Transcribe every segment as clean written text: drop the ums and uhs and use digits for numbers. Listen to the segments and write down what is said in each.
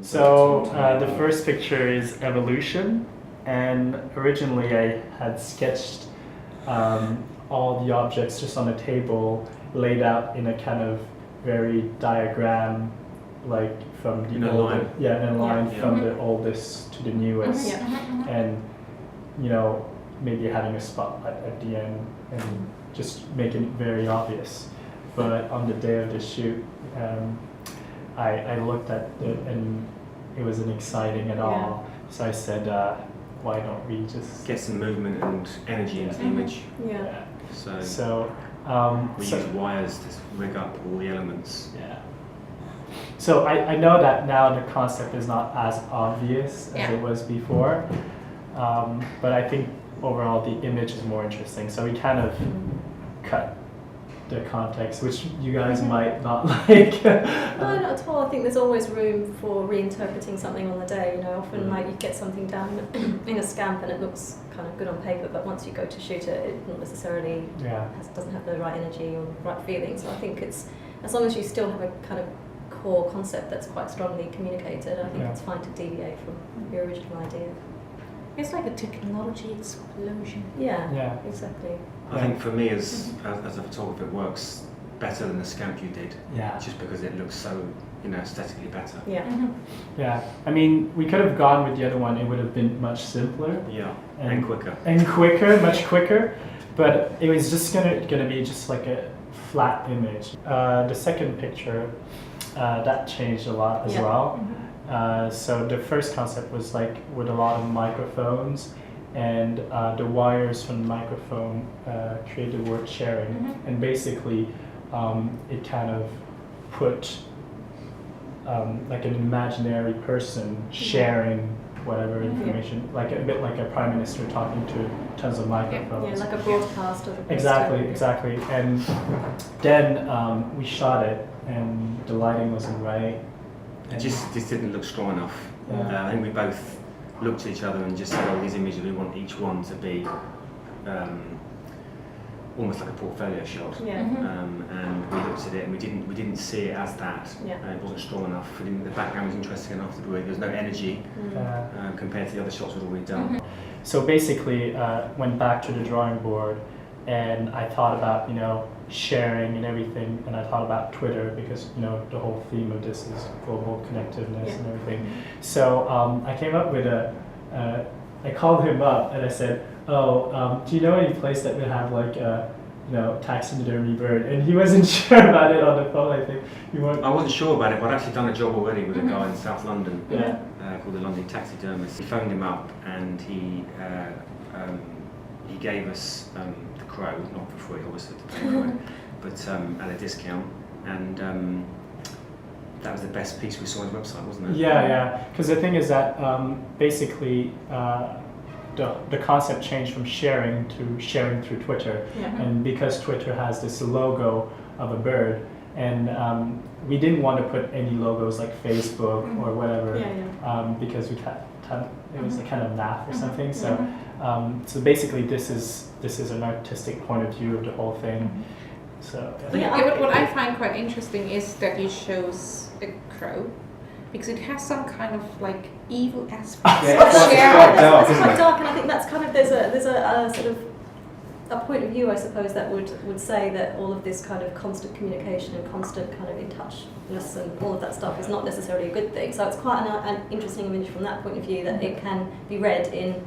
So the first picture is evolution, and originally I had sketched all the objects just on a table, laid out in a kind of very diagram, like from the in a line. Yeah, in a line Yeah. from the oldest to the newest, Yeah. and you know, maybe having a spotlight at the end and just making it very obvious. But on the day of the shoot, I looked at it and it wasn't exciting at all. So I said, why don't we just Get some movement and energy into the image. Yeah. So We use wires to rig up all the elements. yeah. So I know that now the concept is not as obvious as it was before, but I think overall the image is more interesting. So we kind of cut the context, which you guys might not like. No, not at all. I think there's always room for reinterpreting something on the day. You know, often like you get something down in a scamp and it looks kind of good on paper, but once you go to shoot it, it not necessarily doesn't have the right energy or right feeling. So I think it's, as long as you still have a kind of core concept that's quite strongly communicated, I think it's fine to deviate from your original idea. It's like a technology explosion. Yeah. Exactly. I think for me as a photographer, it works better than the scamp you did. Yeah. Just because it looks so, aesthetically better. Yeah. Yeah. I mean, we could have gone with the other one. It would have been much simpler. Yeah. And quicker. And quicker, much quicker. But it was just gonna be just like a flat image. The second picture, that changed a lot as well. So the first concept was like with a lot of microphones, and the wires from the microphone created the word sharing, and basically it kind of put like an imaginary person sharing whatever information, like a bit like a prime minister talking to tons of microphones. Yeah, like a broadcast of a Exactly. And then we shot it, and the lighting wasn't right. It just didn't look strong enough. Yeah. I think we both looked at each other and just said, oh, these images, we want each one to be almost like a portfolio shot. Yeah. And we looked at it and we didn't see it as that. It wasn't strong enough. The background was interesting enough that there was no energy compared to the other shots we'd already done. So basically, went back to the drawing board, and I thought about sharing and everything, and I thought about Twitter because the whole theme of this is global connectiveness and everything. So I came up with I called him up and I said, do you know any place that would have like taxidermy bird? And he wasn't sure about it on the phone. I think I wasn't sure about it, but I'd actually done a job already with a guy in South London called the London Taxidermist. We phoned him up and he gave us the crow, not for free, obviously, to pay for it, but at a discount, and that was the best piece we saw on his website, wasn't it? Yeah. Because the thing is that basically the concept changed from sharing to sharing through Twitter, and because Twitter has this logo of a bird, and we didn't want to put any logos like Facebook or whatever, because we had it was a kind of naff or something. So basically, this is an artistic point of view of the whole thing. So but what I find quite interesting is that you chose a crow, because it has some kind of like evil aspect. It's quite dark, and I think that's kind of there's a sort of a point of view, I suppose, that would say that all of this kind of constant communication and constant kind of in touchness and all of that stuff is not necessarily a good thing. So it's quite an interesting image from that point of view, that it can be read in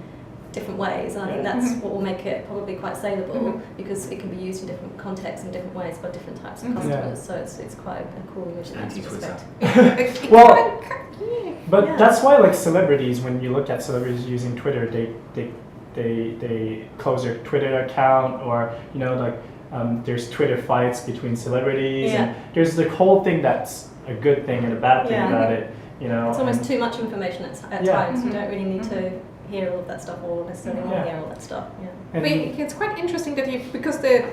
different ways, and I think that's what will make it probably quite saleable, because it can be used in different contexts and different ways by different types of customers. So it's quite a cool image in that respect. Well, but that's why like celebrities, when you look at celebrities using Twitter, they close their Twitter account, or there's Twitter fights between celebrities, and there's the whole thing that's a good thing and a bad thing about it. It's almost too much information at times. You don't really need to hear all of that stuff, or necessarily want to hear all that stuff. But it's quite interesting that because the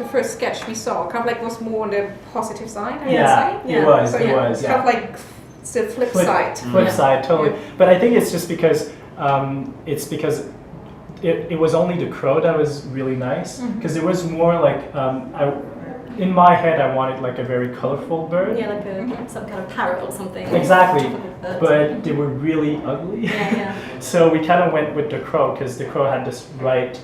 first sketch we saw kind of like was more on the positive side, I would say. It was. Kind of like it's the flip side. Flip side, totally. But I think it's just because it was only the crow that was really nice, because there was more like in my head, I wanted like a very colorful bird. Yeah, like some kind of parrot or something. Exactly, but they were really ugly. Yeah. So we kind of went with the crow because the crow had this right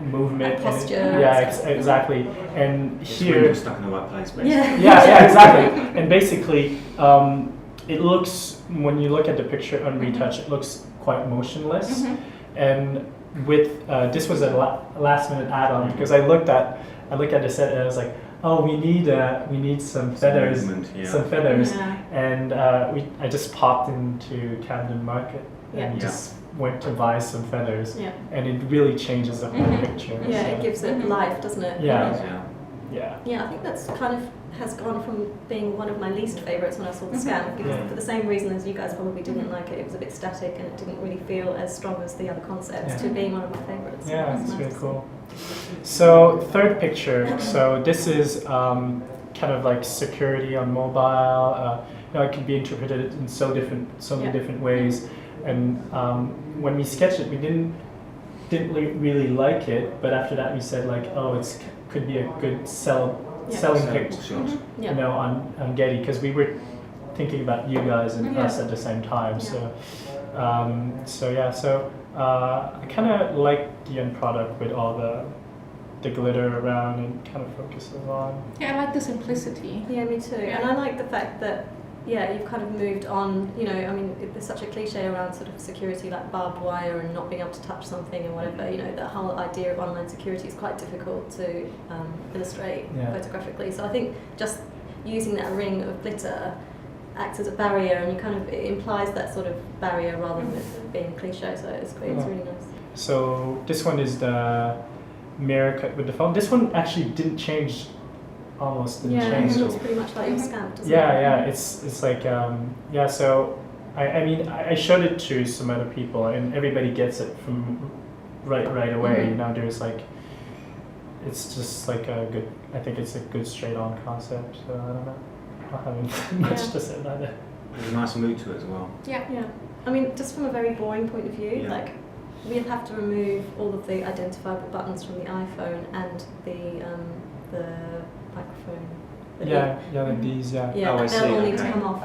movement. And posture. Exactly. And It's here, when you're stuck in the right place, basically. yeah, exactly. And basically, it looks, when you look at the picture unretouched, it looks quite motionless. And with this was a last minute add-on because I looked at the set and I was like, oh, we need some feathers, and I just popped into Camden Market and just went to buy some feathers, and it really changes the whole picture. Yeah, so. it gives it life, doesn't it? Yeah. I think that's kind of has gone from being one of my least favourites when I saw the scan, because for the same reason as you guys probably didn't like it, it was a bit static and it didn't really feel as strong as the other concepts, to being one of my favourites. Yeah, it's really cool. So third picture, so this is kind of like security on mobile. It can be interpreted in so many different ways. And when we sketched it, we didn't really like it, but after that we said like, oh, could be a good selling picture, you know, on Getty, because we were thinking about you guys and us at the same time. So I kind of like the end product with all the glitter around and kind of focuses on. Yeah, I like the simplicity. Yeah, me too. And I like the fact that you've kind of moved on, you know, I mean, there's such a cliche around sort of security like barbed wire and not being able to touch something and whatever, you know, the whole idea of online security is quite difficult to illustrate photographically. So I think just using that ring of glitter acts as a barrier, and it implies that sort of barrier rather than it being cliche, so it's great, it's really nice. So this one is the mirror cut with the foam. This one actually didn't change. Almost didn't change. It looks pretty much like your stamp, doesn't it? Yeah, it's like so I mean I showed it to some other people and everybody gets it from right away. You know, there's like, it's just like I think it's a good straight on concept, so I don't know, I don't have anything much to say about it. There's a nice mood to it as well. Yeah. I mean, just from a very boring point of view, like we'd have to remove all of the identifiable buttons from the iPhone and the microphone. Like these, they'll all need to come off.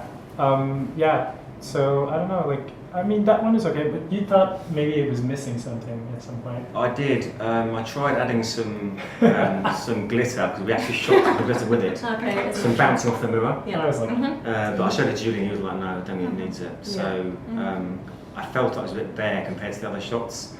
So I don't know, like, I mean that one is okay, but you thought maybe it was missing something at some point. I did. I tried adding some glitter because we actually shot the glitter with it. Okay. Some bouncing off the mirror. I was like, but I showed it to Julien. He was like, no, I don't think it needs it. So I felt like it was a bit bare compared to the other shots.